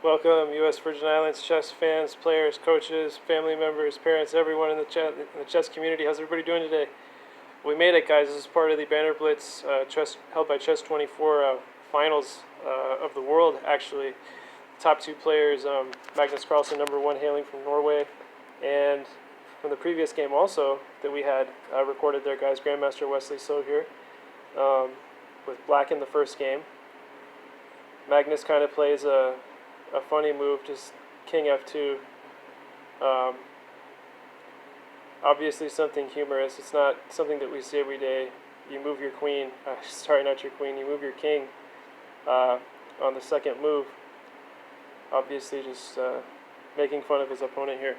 Welcome, U.S. Virgin Islands chess fans, players, coaches, family members, parents, everyone in the chess community. How's everybody doing today? We made it, guys. This is part of the Banner Blitz held by Chess 24 finals of the world, actually. Top two players, Magnus Carlsen, #1, hailing from Norway, and from the previous game also that we had recorded there, guys, Grandmaster Wesley So here, with black in the first game. Magnus kind of plays a funny move, just king f2. Obviously something humorous. It's not something that we see every day. You move your queen, sorry, not your queen, you move your king on the second move. Obviously just making fun of his opponent here.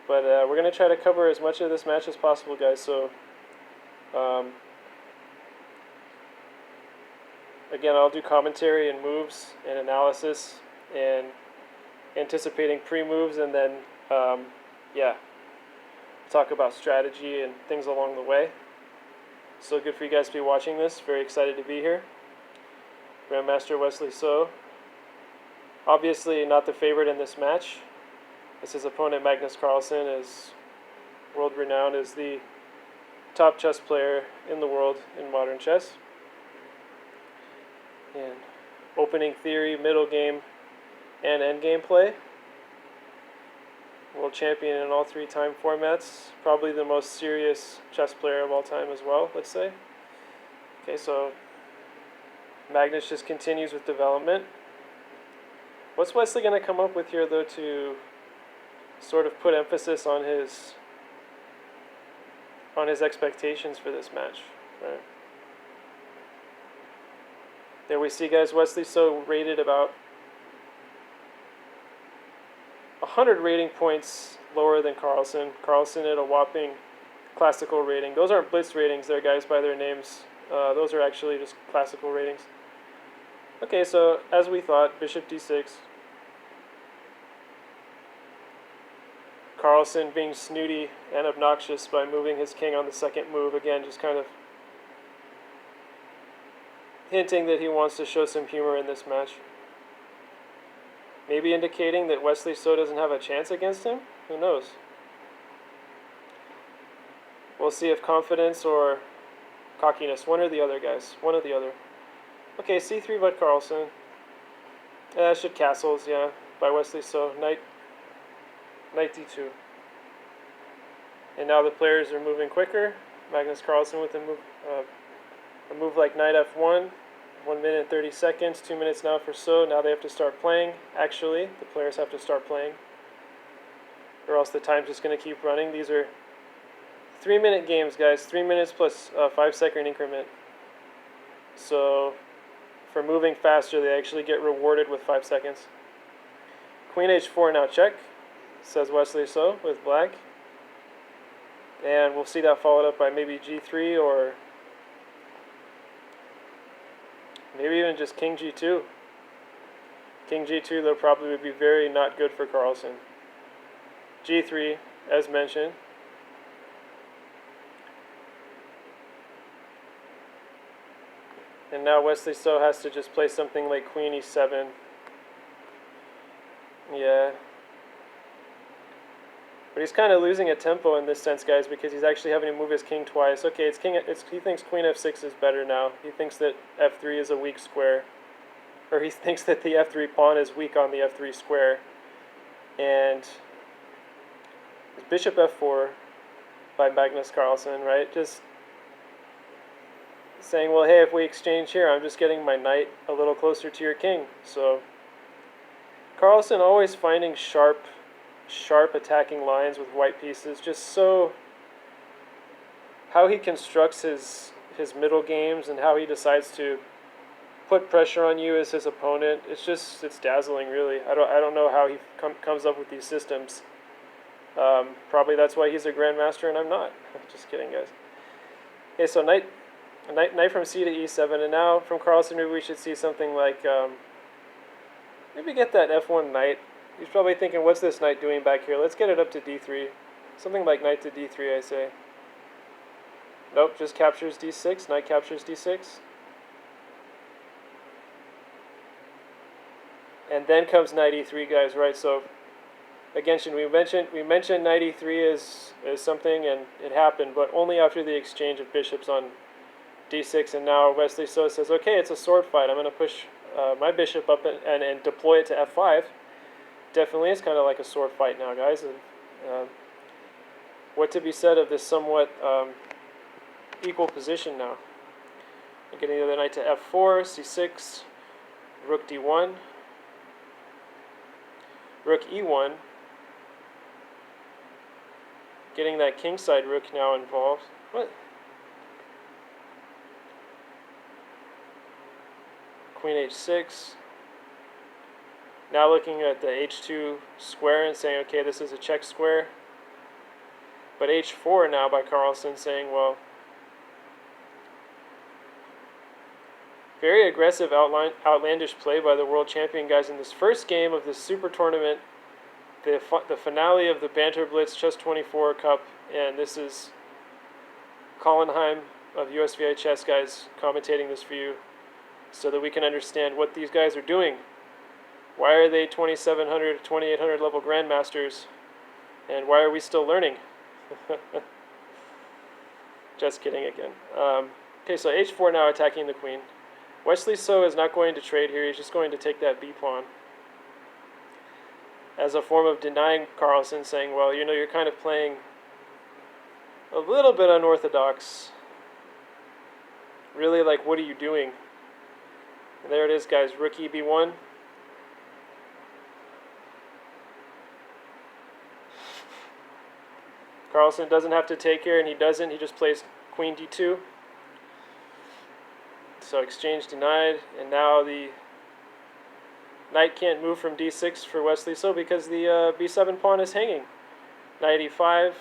But we're going to try to cover as much of this match as possible, guys. So again, I'll do commentary and moves and analysis and anticipating pre-moves, and then talk about strategy and things along the way. So good for you guys to be watching this. Very excited to be here. Grandmaster Wesley So, obviously not the favorite in this match, as his opponent Magnus Carlsen is world-renowned as the top chess player in the world in modern chess. And opening theory, middle game, and endgame play. World champion in all three time formats. Probably the most serious chess player of all time as well, let's say. Okay, so Magnus just continues with development. What's Wesley going to come up with here, though, to sort of put emphasis on his expectations for this match, right? There we see, guys, Wesley So rated about 100 rating points lower than Carlsen. Carlsen at a whopping classical rating. Those aren't blitz ratings there, guys, by their names. Those are actually just classical ratings. Okay, so as we thought, bishop d6. Carlsen being snooty and obnoxious by moving his king on the second move. Again, just kind of hinting that he wants to show some humor in this match. Maybe indicating that Wesley So doesn't have a chance against him? Who knows? We'll see if confidence or cockiness, one or the other, guys. One or the other. Okay, c3 by Carlsen. Should castles, yeah, by Wesley So. Knight d2. And now the players are moving quicker. Magnus Carlsen with a move like knight f1. 1 minute and 30 seconds, 2 minutes now for So. Now they have to start playing. Actually, the players have to start playing, or else the time's just going to keep running. These are 3-minute games, guys. 3 minutes plus 5-second increment. So for moving faster, they actually get rewarded with 5 seconds. Queen h4 now check, says Wesley So with black. And we'll see that followed up by maybe g3 or maybe even just king g2. King g2, though, probably would be very not good for Carlsen. g3, as mentioned. And now Wesley So has to just play something like queen e7. Yeah. But he's kind of losing a tempo in this sense, guys, because he's actually having to move his king twice. Okay, he thinks queen f6 is better now. He thinks that f3 is a weak square. Or he thinks that the f3 pawn is weak on the f3 square. And bishop f4 by Magnus Carlsen, right? Just saying, well, hey, if we exchange here, I'm just getting my knight a little closer to your king. So Carlsen always finding sharp attacking lines with white pieces. Just so how he constructs his middle games and how he decides to put pressure on you as his opponent. It's dazzling, really. I don't know how he comes up with these systems. Probably that's why he's a grandmaster and I'm not. Just kidding, guys. Okay, so knight from c to e7, and now from Carlsen maybe we should see something like maybe get that f1 knight. He's probably thinking, what's this knight doing back here? Let's get it up to d3. Something like knight to d3, I say. Nope, just captures d6. Knight captures d6. And then comes knight e3, guys, right? So again, we mentioned knight e3 is something, and it happened, but only after the exchange of bishops on d6. And now Wesley So says, okay, it's a sword fight. I'm going to push my bishop up and deploy it to f5. Definitely, it's kind of like a sword fight now, guys. And, what to be said of this somewhat equal position now? Getting the other knight to f4, c6, rook d1, rook e1. Getting that kingside rook now involved. What? Queen h6. Now looking at the h2 square and saying, okay, this is a check square. But h4 now by Carlsen saying, well, very aggressive, outlandish play by the world champion, guys, in this first game of this super tournament, the finale of the Banter Blitz Chess 24 Cup, and this is Colin Heim of USVI Chess, guys, commentating this for you so that we can understand what these guys are doing. Why are they 2700, 2800 level grandmasters, and why are we still learning? Just kidding again. Okay, so h4 now attacking the queen. Wesley So is not going to trade here. He's just going to take that b pawn as a form of denying Carlsen, saying, well, you know, you're kind of playing a little bit unorthodox. Really, like, what are you doing? And there it is, guys. Rook e b1. Carlsen doesn't have to take here, and he doesn't. He just plays queen d2. So exchange denied, and now the knight can't move from d6 for Wesley So because the b7 pawn is hanging. Knight e5,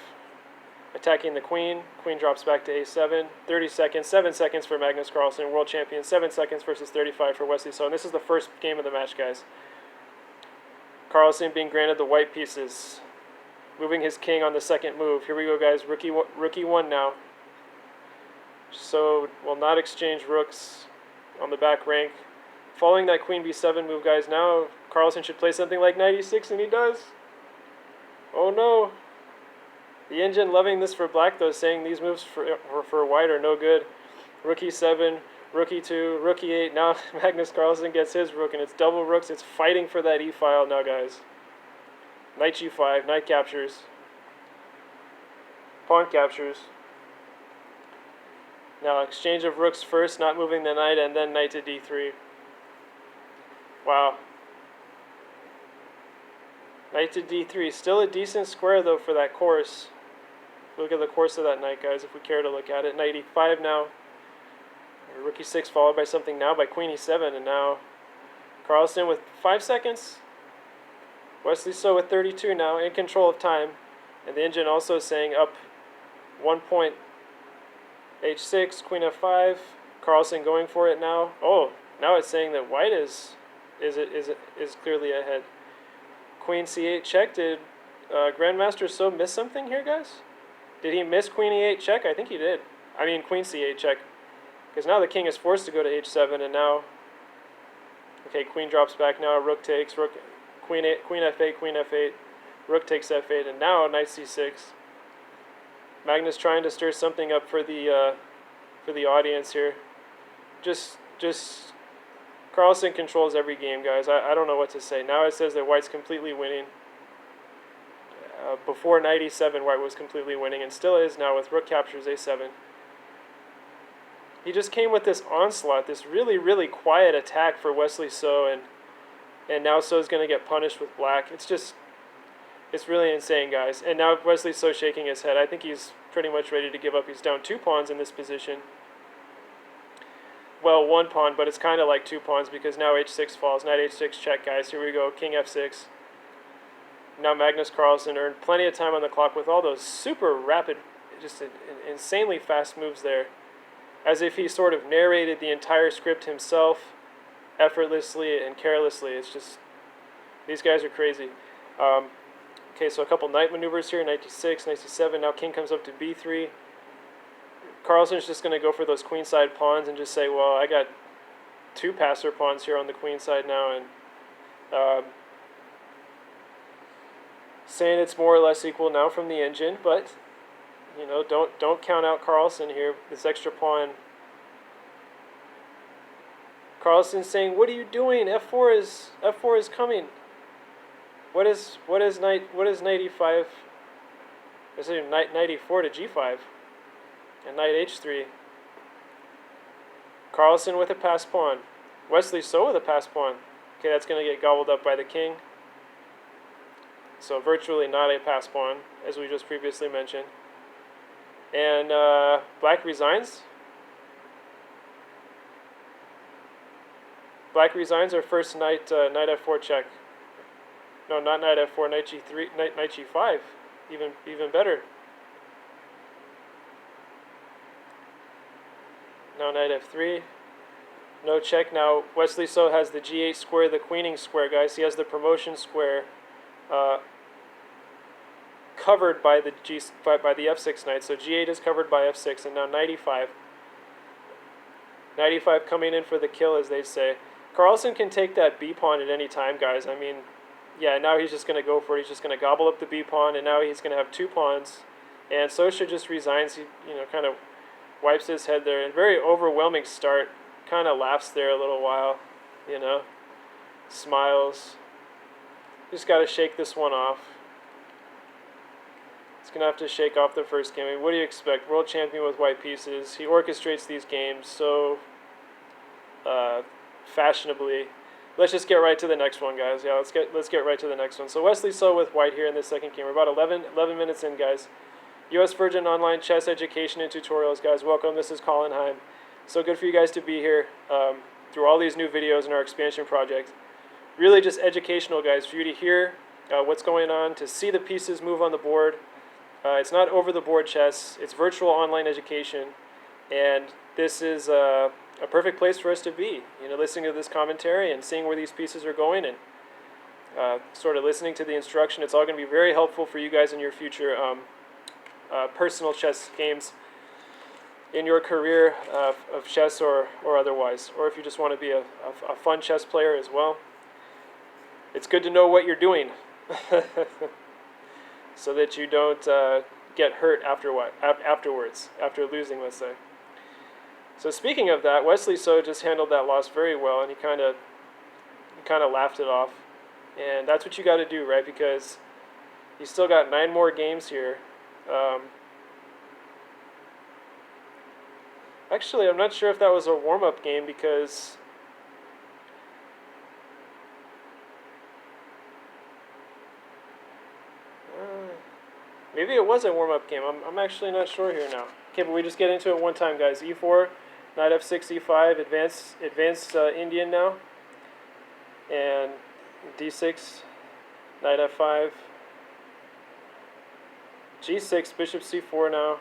attacking the queen. Queen drops back to a7. 30 seconds, 7 seconds for Magnus Carlsen, world champion. 7 seconds versus 35 for Wesley So. And this is the first game of the match, guys. Carlsen being granted the white pieces. Moving his king on the second move. Here we go, guys. Rook e1 now. So will not exchange rooks on the back rank. Following that queen b7 move, guys, now Carlsen should play something like knight e6, and he does. Oh no. The engine loving this for black, though, saying these moves for white are no good. Rook e7, rook e2, rook e8. Now Magnus Carlsen gets his rook, and it's double rooks. It's fighting for that e-file now, guys. Knight g5, knight captures. Pawn captures. Now exchange of rooks first, not moving the knight, and then knight to d3. Wow. Knight to d3. Still a decent square, though, for that course. Look at the course of that knight, guys, if we care to look at it. Knight e5 now. Rook e6 followed by something now by queen e7, and now Carlsen with 5 seconds. Wesley So with 32 now, in control of time. And the engine also saying up 1 point. h6, queen f5. Carlsen going for it now. Oh, now it's saying that white is clearly ahead. Queen c8 check. Did Grandmaster So miss something here, guys? Did he miss queen e8 check? I think he did. I mean queen c8 check. Because now the king is forced to go to h7, and now, okay, queen drops back now. Rook takes. Queen f8, queen f8. Rook takes f8, and now knight c6. Magnus trying to stir something up for the audience here. Just Carlsen controls every game, guys. I don't know what to say. Now it says that white's completely winning. Before knight e7, white was completely winning, and still is now with rook captures a7. He just came with this onslaught, this really, really quiet attack for Wesley So, and now So's going to get punished with black. It's really insane, guys. And now Wesley So shaking his head. I think he's pretty much ready to give up. He's down 2 pawns in this position. Well, 1 pawn, but it's kind of like 2 pawns because now h6 falls. Knight h6 check, guys. Here we go. King f6. Now Magnus Carlsen earned plenty of time on the clock with all those super rapid, just insanely fast moves there. As if he sort of narrated the entire script himself, effortlessly and carelessly. It's just, these guys are crazy. Okay, so a couple knight maneuvers here. Knight d6, knight c7. Now king comes up to b3. Carlsen's just going to go for those queenside pawns and just say, well, I got 2 passer pawns here on the queen side now, and Um, saying it's more or less equal now from the engine, but you know, don't count out Carlsen here. This extra pawn. Carlsen saying, "What are you doing? F4 is coming. What is knight e5? Is it knight e4 to g5 and knight h3? Carlsen with a pass pawn. Wesley so with a pass pawn. Okay, that's going to get gobbled up by the king. So virtually not a pass pawn, as we just previously mentioned. And black resigns. Black resigns our first knight f4 check. No, not knight f4, knight g3, knight g5. Even better. Now knight f3. No check. Now Wesley so has the g8 square, the queening square, guys. He has the promotion square covered by the f6 knight. So g8 is covered by f6, and now knight e5. Knight e5 coming in for the kill, as they say. Carlsen can take that b pawn at any time, guys. I mean, yeah, now he's just going to go for it. He's just going to gobble up the b pawn, and now he's going to have 2 pawns. And Sosha just resigns. He, kind of wipes his head there. A very overwhelming start. Kind of laughs there a little while, smiles. Just got to shake this one off. He's going to have to shake off the first game. I mean, what do you expect? World champion with white pieces. He orchestrates these games so fashionably. Let's just get right to the next one, guys. Yeah, let's get right to the next one. So Wesley so with white here in this second game. We're about 11 minutes in, guys. US Virgin Online Chess Education and Tutorials, guys. Welcome. This is Colin Heim. So good for you guys to be here through all these new videos in our expansion project. Really just educational, guys, for you to hear what's going on, to see the pieces move on the board. It's not over-the-board chess. It's virtual online education. And this is a perfect place for us to be, listening to this commentary and seeing where these pieces are going and sort of listening to the instruction. It's all going to be very helpful for you guys in your future personal chess games, in your career of chess or otherwise, or if you just want to be a fun chess player as well. It's good to know what you're doing so that you don't get hurt afterwards, after losing, let's say. So speaking of that, Wesley so just handled that loss very well, and he kind of laughed it off. And that's what you got to do, right? Because he's still got 9 more games here. Actually, I'm not sure if that was a warm-up game because maybe it was a warm-up game. I'm actually not sure here now. Okay, but we just get into it one time, guys. E4, knight f6, e5, advanced Indian now, and d6, knight f5, g6, bishop c4 now.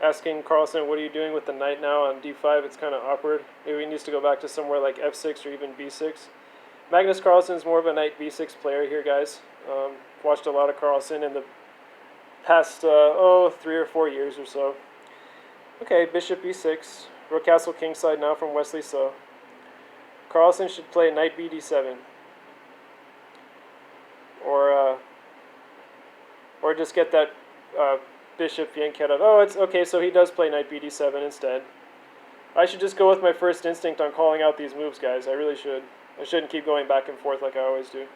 Asking Carlsen, what are you doing with the knight now on d5? It's kind of awkward. Maybe he needs to go back to somewhere like f6 or even b6. Magnus Carlsen is more of a knight b6 player here, guys. Watched a lot of Carlsen in the past, 3 or 4 years or so. Okay, bishop e6. Rook castle kingside now from Wesley so. Carlsen should play knight bd7. Or just get that bishop yanked out. Oh, it's okay, so he does play knight bd7 instead. I should just go with my first instinct on calling out these moves, guys. I really should. I shouldn't keep going back and forth like I always do.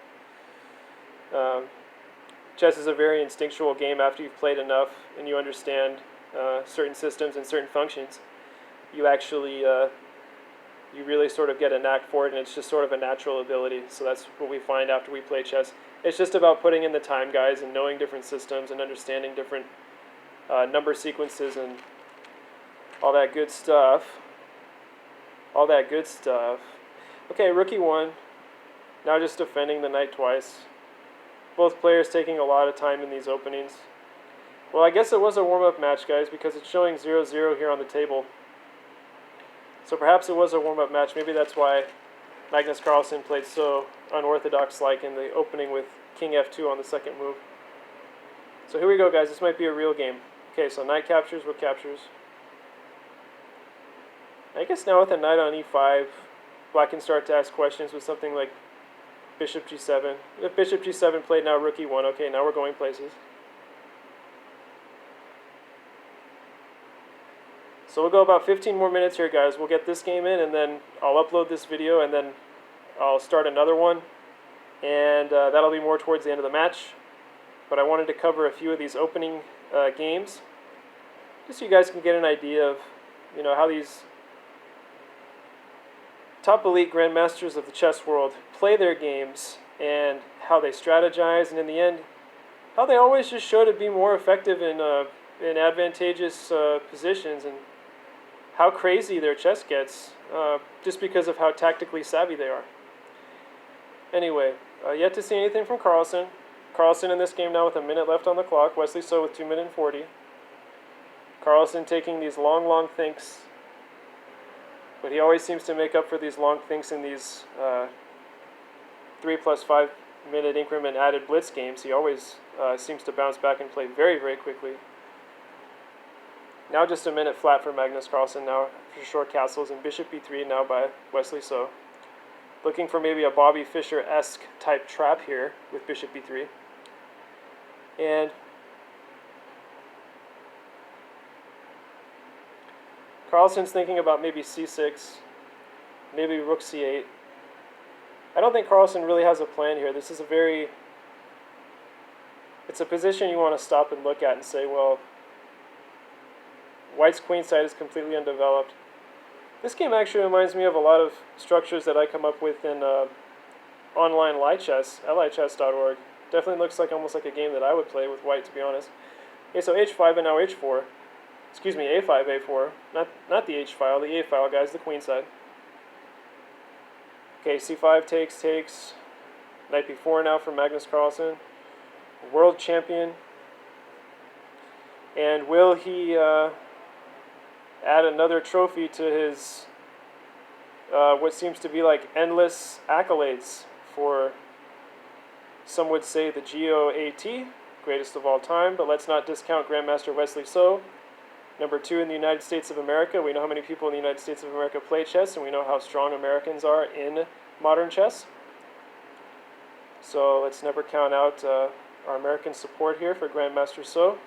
Chess is a very instinctual game after you've played enough and you understand certain systems and certain functions. You actually, you really sort of get a knack for it, and it's just sort of a natural ability. So that's what we find after we play chess. It's just about putting in the time, guys, and knowing different systems and understanding different number sequences and all that good stuff. All that good stuff. Okay, rook e1. Now just defending the knight twice. Both players taking a lot of time in these openings. Well, I guess it was a warm-up match, guys, because it's showing 0-0 here on the table. So perhaps it was a warm-up match. Maybe that's why Magnus Carlsen played so unorthodox-like in the opening with king f2 on the second move. So here we go, guys. This might be a real game. Okay, so knight captures, rook captures. I guess now with a knight on e5, black can start to ask questions with something like bishop g7. If bishop g7 played, now rook e1. Okay, now we're going places. So we'll go about 15 more minutes here, guys. We'll get this game in, and then I'll upload this video, and then I'll start another one. And that'll be more towards the end of the match. But I wanted to cover a few of these opening games, just so you guys can get an idea of, you know, how these top elite grandmasters of the chess world play their games, and how they strategize, and in the end, how they always just show to be more effective in advantageous positions, and how crazy their chess gets just because of how tactically savvy they are. Anyway, yet to see anything from Carlsen. Carlsen in this game now with a minute left on the clock. Wesley So with 2 minutes and 40. Carlsen taking these long thinks, but he always seems to make up for these long thinks in these 3 + 5 minute increment added blitz games. He always seems to bounce back and play very quickly. Now just a minute flat for Magnus Carlsen now for short castles, and bishop b3 now by Wesley So. Looking for maybe a Bobby Fischer-esque type trap here with bishop b3. And Carlsen's thinking about maybe c6, maybe rook c8. I don't think Carlsen really has a plan here. This is it's a position you want to stop and look at and say, well, White's queenside is completely undeveloped. This game actually reminds me of a lot of structures that I come up with in online lichess, lichess.org. Definitely looks like almost like a game that I would play with White, to be honest. Okay, so h5 and now h4. Excuse me, a5, a4. Not the h-file, the a-file, guys, the queenside. Okay, c5 takes. Knight b4 now for Magnus Carlsen. World champion. And will he add another trophy to his what seems to be like endless accolades for, some would say, the GOAT, greatest of all time, but let's not discount Grandmaster Wesley So, #2 in the United States of America. We know how many people in the United States of America play chess, and we know how strong Americans are in modern chess. So let's never count out our American support here for Grandmaster So.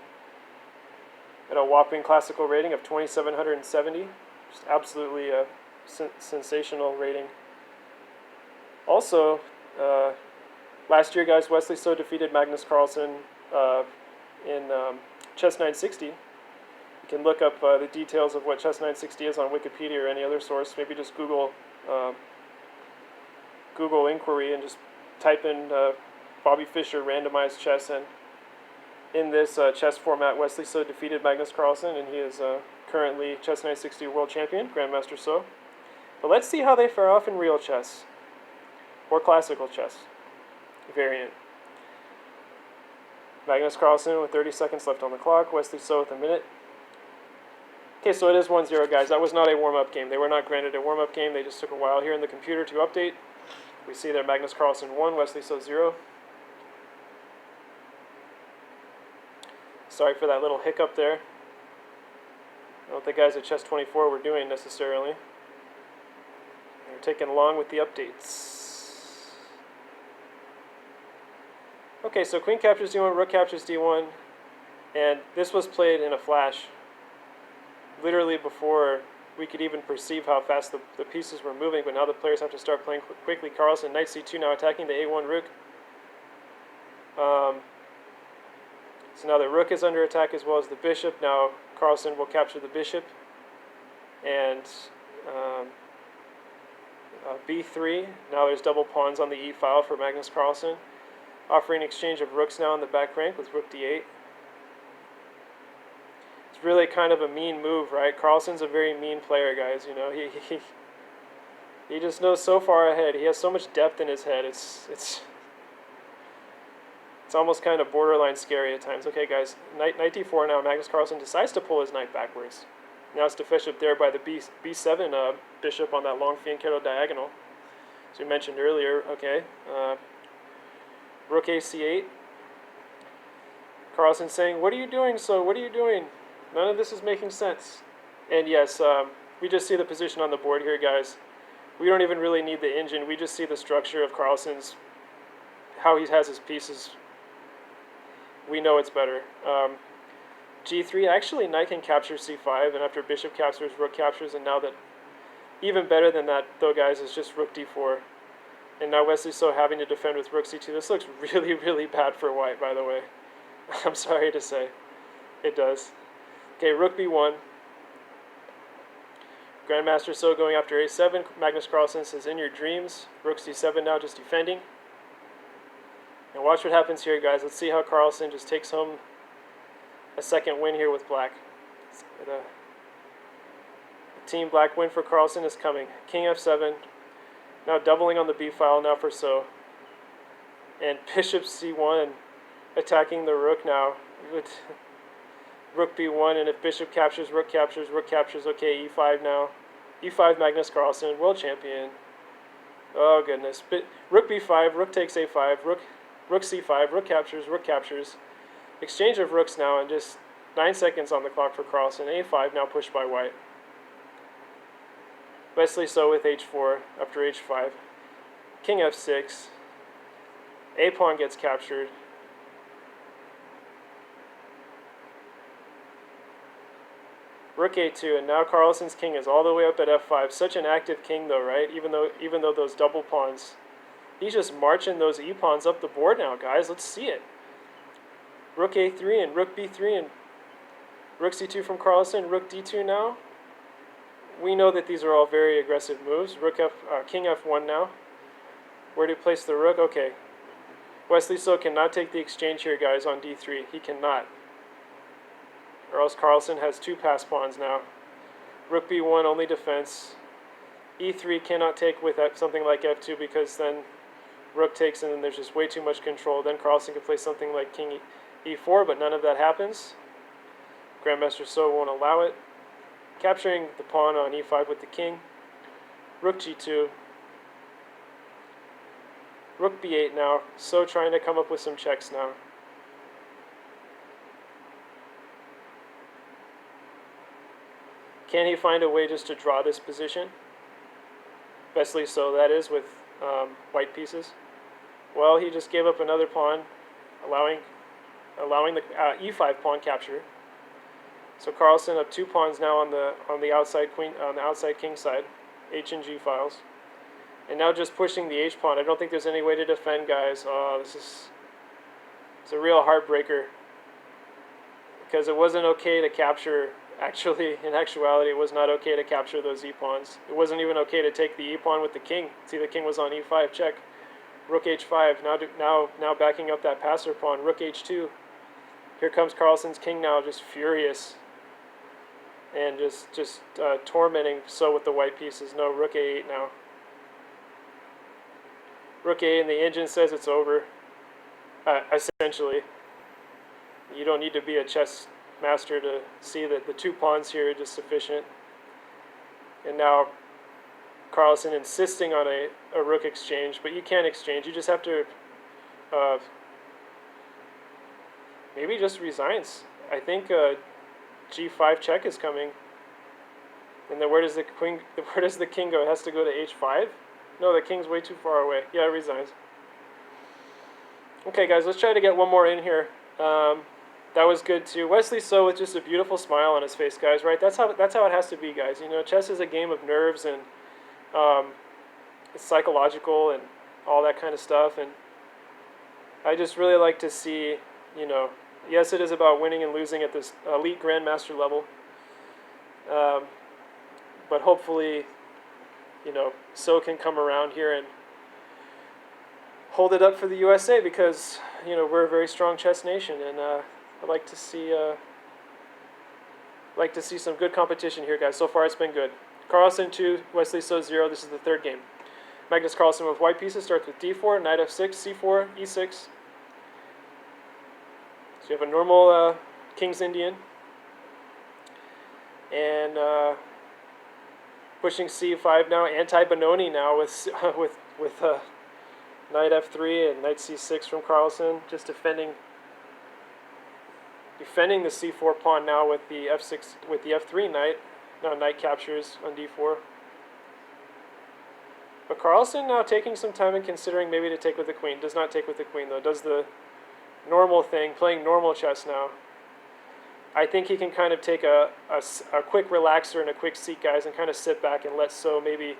At a whopping classical rating of 2,770. Just absolutely a sensational rating. Also, last year, guys, Wesley So defeated Magnus Carlsen in Chess 960. You can look up the details of what Chess 960 is on Wikipedia or any other source. Maybe just Google inquiry and just type in Bobby Fischer randomized chess, and in this chess format, Wesley So defeated Magnus Carlsen, and he is currently Chess 960 World Champion, Grandmaster So. But let's see how they fare off in real chess, or classical chess variant. Magnus Carlsen with 30 seconds left on the clock, Wesley So with a minute. Okay, so it is 1-0, guys. That was not a warm-up game. They were not granted a warm-up game. They just took a while here in the computer to update. We see there Magnus Carlsen 1, Wesley So 0. Sorry for that little hiccup there. I don't think guys at Chess 24 were doing necessarily. They're taking along with the updates. Okay, so queen captures d1, rook captures d1, and this was played in a flash, literally before we could even perceive how fast the pieces were moving, but now the players have to start playing quickly. Carlsen, knight c2 now attacking the a1 rook. So now the rook is under attack as well as the bishop. Now Carlsen will capture the bishop. And b3. Now there's double pawns on the e-file for Magnus Carlsen. Offering exchange of rooks now in the back rank with rook d8. It's really kind of a mean move, right? Carlsen's a very mean player, guys. You know, he just knows so far ahead. He has so much depth in his head. It's almost kind of borderline scary at times. Okay, guys, knight d4 now. Magnus Carlsen decides to pull his knight backwards. Now it's defended there by the b7 bishop on that long fianchetto diagonal, as we mentioned earlier. Okay, rook a c8. Carlsen saying, "What are you doing, so? What are you doing? None of this is making sense." And yes, we just see the position on the board here, guys. We don't even really need the engine. We just see the structure of Carlsen's, how he has his pieces. We know it's better. G3, actually knight can capture C5, and after bishop captures, rook captures, and now that, even better than that though guys, is just rook D4. And now Wesley's so having to defend with rook C2. This looks really, really bad for white, by the way. I'm sorry to say. It does. Okay, rook B1. Grandmaster So going after A7. Magnus Carlsen says, in your dreams. Rook C7 now, just defending. And watch what happens here, guys. Let's see how Carlsen just takes home a second win here with black. The team black win for Carlsen is coming. King F7. Now doubling on the B file now for So. And bishop C1 attacking the rook now. Rook B1, and if bishop captures, rook captures, rook captures. Okay, E5 now. E5 Magnus Carlsen, world champion. Oh goodness. Rook B5, rook takes A5, rook C5, rook captures. Exchange of rooks now, and just 9 seconds on the clock for Carlsen. A5 now pushed by white. Wesley So with H4 after H5. King F6. A pawn gets captured. Rook A2, and now Carlsen's king is all the way up at F5. Such an active king though, right? Even though those double pawns. He's just marching those E-pawns up the board now, guys. Let's see it. Rook A3 and Rook B3 and Rook C2 from Carlsen. Rook D2 now. We know that these are all very aggressive moves. King F1 now. Where do you place the rook? Okay. Wesley So cannot take the exchange here, guys, on D3. He cannot. Or else Carlsen has 2 pass pawns now. Rook B1 only defense. E3 cannot take with something like F2 because then rook takes and then there's just way too much control. Then Carlsen could play something like King E4, but none of that happens. Grandmaster So won't allow it. Capturing the pawn on E5 with the king. Rook G2. Rook B8 now. So trying to come up with some checks now. Can he find a way just to draw this position? Wesley So, that is, with white pieces. Well, he just gave up another pawn, allowing the E5 pawn capture. So Carlsen up 2 pawns now on the outside king side, H and G files, and now just pushing the H pawn. I don't think there's any way to defend, guys. Oh, it's a real heartbreaker because it wasn't okay to capture. Actually, in actuality, it was not okay to capture those E-pawns. It wasn't even okay to take the E-pawn with the king. See, the king was on E5, check. Rook H5, now backing up that passer pawn. Rook H2. Here comes Carlsen's king now, just furious. And just tormenting So with the white pieces. No, Rook A8 now. Rook A, and the engine says it's over. Essentially. You don't need to be a chess master to see that the 2 pawns here are just sufficient. And now Carlsen insisting on a rook exchange, but you can't exchange. You just have to maybe just resigns. I think G5 check is coming. And then where does the king go? It has to go to H5? No, the king's way too far away. Yeah, it resigns. Okay, guys, let's try to get one more in here. That was good too. Wesley So with just a beautiful smile on his face, guys. Right? That's how it has to be, guys. You know, chess is a game of nerves and it's psychological and all that kind of stuff. And I just really like to see, you know, yes, it is about winning and losing at this elite grandmaster level. But hopefully, you know, So can come around here and hold it up for the USA because, you know, we're a very strong chess nation, and I'd like to see some good competition here, guys. So far, it's been good. Carlsen 2, Wesley So 0. This is the 3rd game. Magnus Carlsen with white pieces starts with D4, knight F6, C4, E6. So you have a normal King's Indian, and pushing C5 now, anti-Benoni now with knight F3 and knight C6 from Carlsen, just defending the C4 pawn now with the F6 with the F3 knight. Now knight captures on D4. But Carlsen now taking some time and considering maybe to take with the queen. Does not take with the queen though. Does the normal thing, playing normal chess now. I think he can kind of take a quick relaxer and a quick seat, guys, and kind of sit back and let So maybe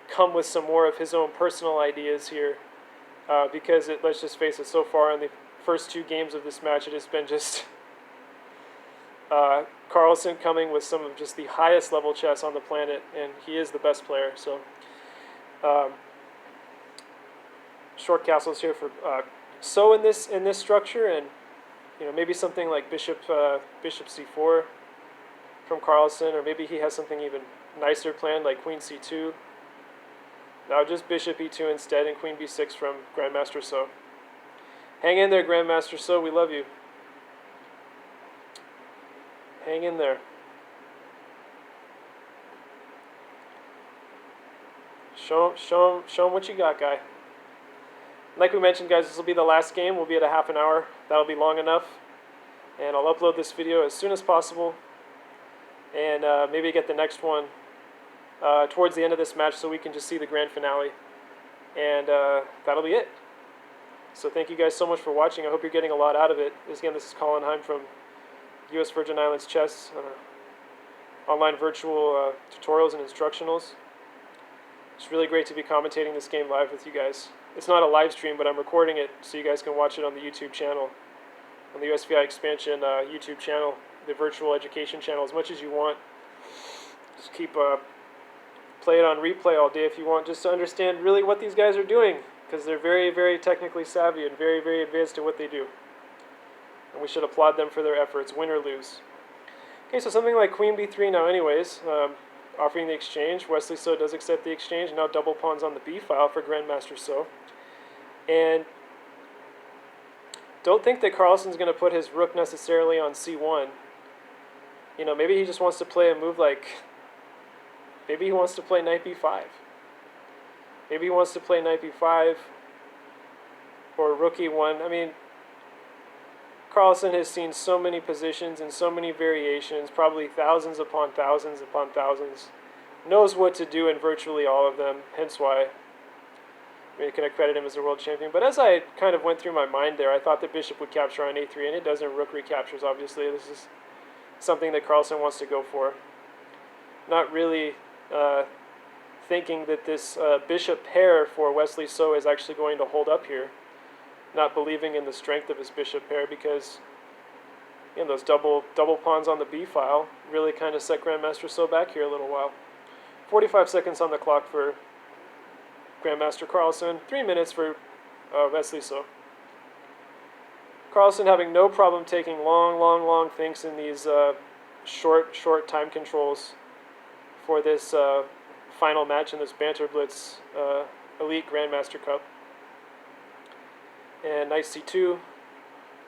come with some more of his own personal ideas here. Because let's just face it, so far in the first 2 games of this match, it has been just Carlsen coming with some of just the highest level chess on the planet, and he is the best player. So short castles here for So in this structure, and maybe something like bishop c4 from Carlsen, or maybe he has something even nicer planned like queen c2. Now just bishop e2 instead, and queen b6 from Grandmaster So. Hang in there, Grandmaster So, we love you. Hang in there. Show him what you got, guy. Like we mentioned, guys, this will be the last game. We'll be at a half an hour. That'll be long enough. And I'll upload this video as soon as possible. And maybe get the next one towards the end of this match so we can just see the grand finale. And that'll be it. So thank you guys so much for watching. I hope you're getting a lot out of it. This is Colin Heim from US Virgin Islands Chess, online virtual tutorials and instructionals. It's really great to be commentating this game live with you guys. It's not a live stream, but I'm recording it so you guys can watch it on the YouTube channel, on the USVI Expansion YouTube channel, the virtual education channel, as much as you want. Just keep play it on replay all day if you want, just to understand really what these guys are doing, because they're very, very technically savvy and very, very advanced at what they do. And we should applaud them for their efforts, win or lose. Okay, so something like queen b3 now anyways, offering the exchange. Wesley So does accept the exchange. Now double pawns on the b file for Grandmaster So. And don't think that Carlsen's going to put his rook necessarily on c1. Maybe he just wants to play a move like, maybe he wants to play knight b5. Maybe he wants to play knight b5 or rook e1. I mean, Carlsen has seen so many positions and so many variations, probably thousands upon thousands upon thousands. Knows what to do in virtually all of them, hence why you can credit him as a world champion. But as I kind of went through my mind there, I thought that bishop would capture on a3, and it doesn't. Rook recaptures, obviously. This is something that Carlsen wants to go for. Not really thinking that this bishop pair for Wesley So is actually going to hold up here. Not believing in the strength of his bishop pair, because those double pawns on the b file really kind of set Grandmaster So back here a little while. 45 seconds on the clock for Grandmaster Carlsen, 3 minutes for Wesley So. Carlsen having no problem taking long thinks in these short time controls for this final match in this Banter Blitz Elite Grandmaster Cup. And knight c2,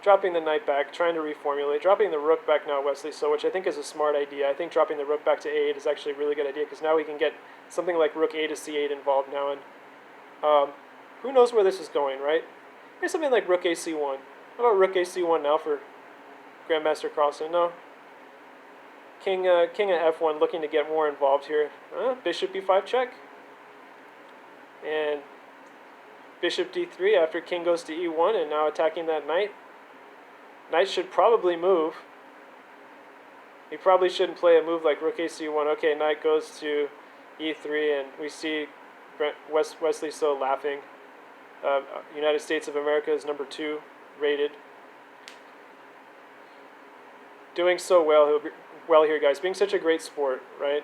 dropping the knight back, trying to reformulate, dropping the rook back now Wesley So, which I think is a smart idea. I think dropping the rook back to a8 is actually a really good idea, because now we can get something like rook a to c8 involved now, and who knows where this is going, right? Here's something like rook a c1. How about rook a c1 now for Grandmaster Carlsen? No. King at f1 looking to get more involved here. Bishop b5 check. And bishop d3 after king goes to e1, and now attacking that knight. Knight should probably move. He probably shouldn't play a move like rook a c1. Okay, knight goes to e3, and we see Wesley So laughing. United States of America is number 2 rated. Doing so well here, guys. Being such a great sport, right?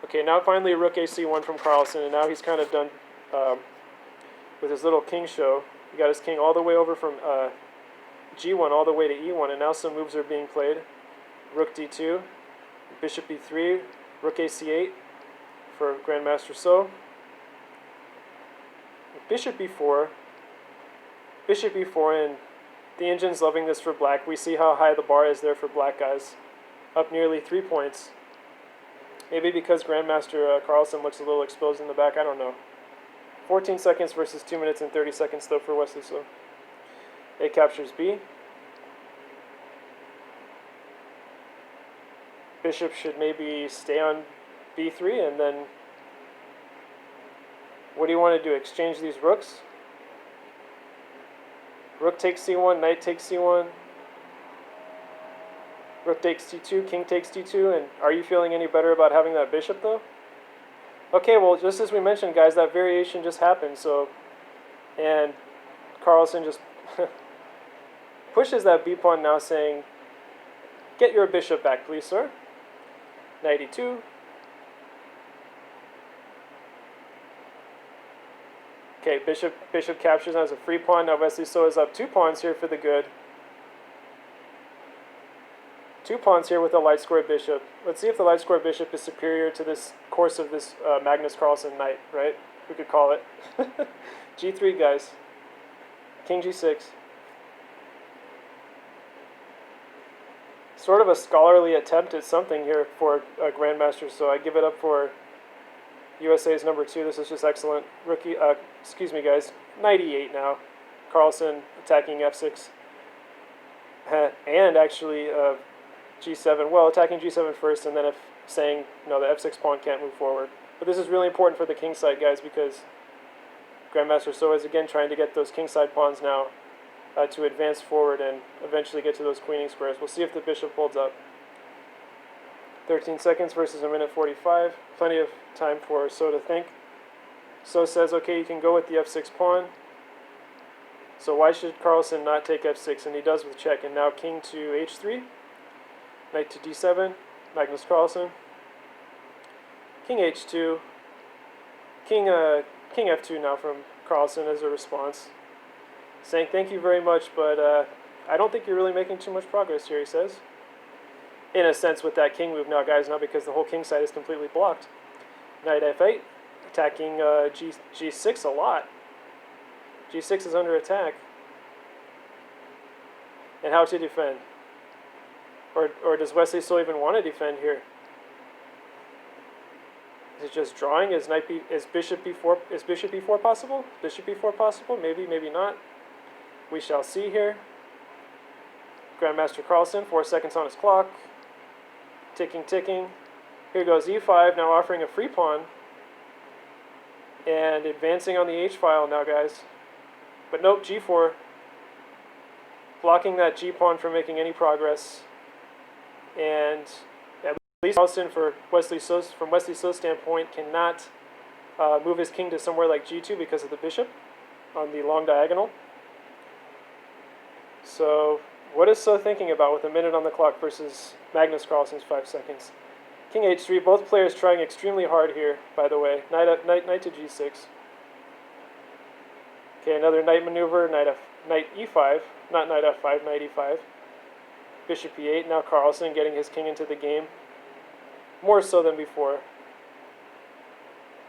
Okay, now finally rook a c1 from Carlsen, and now he's kind of done with his little king show. He got his king all the way over from g1 all the way to e1, and now some moves are being played. Rook d2, bishop e3, rook a c8 for Grandmaster So. Bishop e4, and the engine's loving this for black. We see how high the bar is there for black, guys. Up nearly 3 points. Maybe because Grandmaster Carlsen looks a little exposed in the back, I don't know. 14 seconds versus 2 minutes and 30 seconds though for Wesley So. A captures b. Bishop should maybe stay on b3, and then What do you want to do? Exchange these rooks? Rook takes c1, knight takes c1. Rook takes c2, king takes d2, and are you feeling any better about having that bishop though? Okay, well, just as we mentioned, guys, that variation just happened, so, and Carlsen just pushes that b pawn now, saying, get your bishop back, please, sir. Knight e2. Okay, bishop captures now as a free pawn. Now Wesley So is up 2 pawns here for the good. 2 pawns here with a light square bishop. Let's see if the light square bishop is superior to this course of this Magnus Carlsen knight, right? We could call it. g3, guys. King g6. Sort of a scholarly attempt at something here for Grandmaster, so I give it up for USA's number 2. This is just excellent. Rookie, excuse me, guys. Knight e8 now. Carlsen attacking f6. And actually g7. Well, attacking g7 first, and then if saying, no, the f6 pawn can't move forward. But this is really important for the king side, guys, because Grandmaster So is again trying to get those king side pawns now to advance forward and eventually get to those queening squares. We'll see if the bishop holds up. 13 seconds versus a minute 45. Plenty of time for So to think. So says, okay, you can go with the f6 pawn. So why should Carlsen not take f6? And he does with check. And now king to h3. Knight to d7. Magnus Carlsen. King h2. King f2 now from Carlsen as a response. Saying thank you very much, but I don't think you're really making too much progress here, he says. In a sense with that king move now, guys, not because the whole king side is completely blocked. Knight f8, attacking g6 a lot. g6 is under attack. And how to defend? Or does Wesley still even want to defend here? Is it just drawing? Is bishop b4 possible? Bishop b4 possible? Maybe, maybe not. We shall see here. Grandmaster Carlsen, 4 seconds on his clock. Ticking, ticking. Here goes e5, now offering a free pawn. And advancing on the h-file now, guys. But nope, g4. Blocking that g-pawn from making any progress. And at least Carlsen, from Wesley So's standpoint, cannot move his king to somewhere like g2 because of the bishop on the long diagonal. So, what is So thinking about with a minute on the clock versus Magnus Carlsen's 5 seconds? King h3, both players trying extremely hard here, by the way. Knight to g6. Okay, another knight maneuver, knight e5, not knight f5, knight e5. Bishop e8, now Carlsen getting his king into the game. More so than before.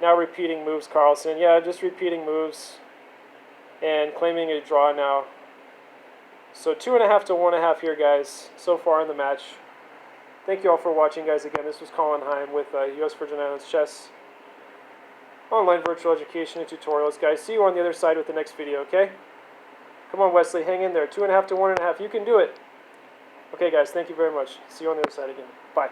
Now repeating moves, Carlsen. Yeah, just repeating moves and claiming a draw now. So 2.5 to 1.5 here, guys, so far in the match. Thank you all for watching, guys. Again, this was Colin Heim with US Virgin Islands Chess Online Virtual Education and Tutorials, guys. See you on the other side with the next video, okay? Come on, Wesley, hang in there. 2.5 to 1.5. You can do it. Okay, guys, thank you very much. See you on the other side again. Bye.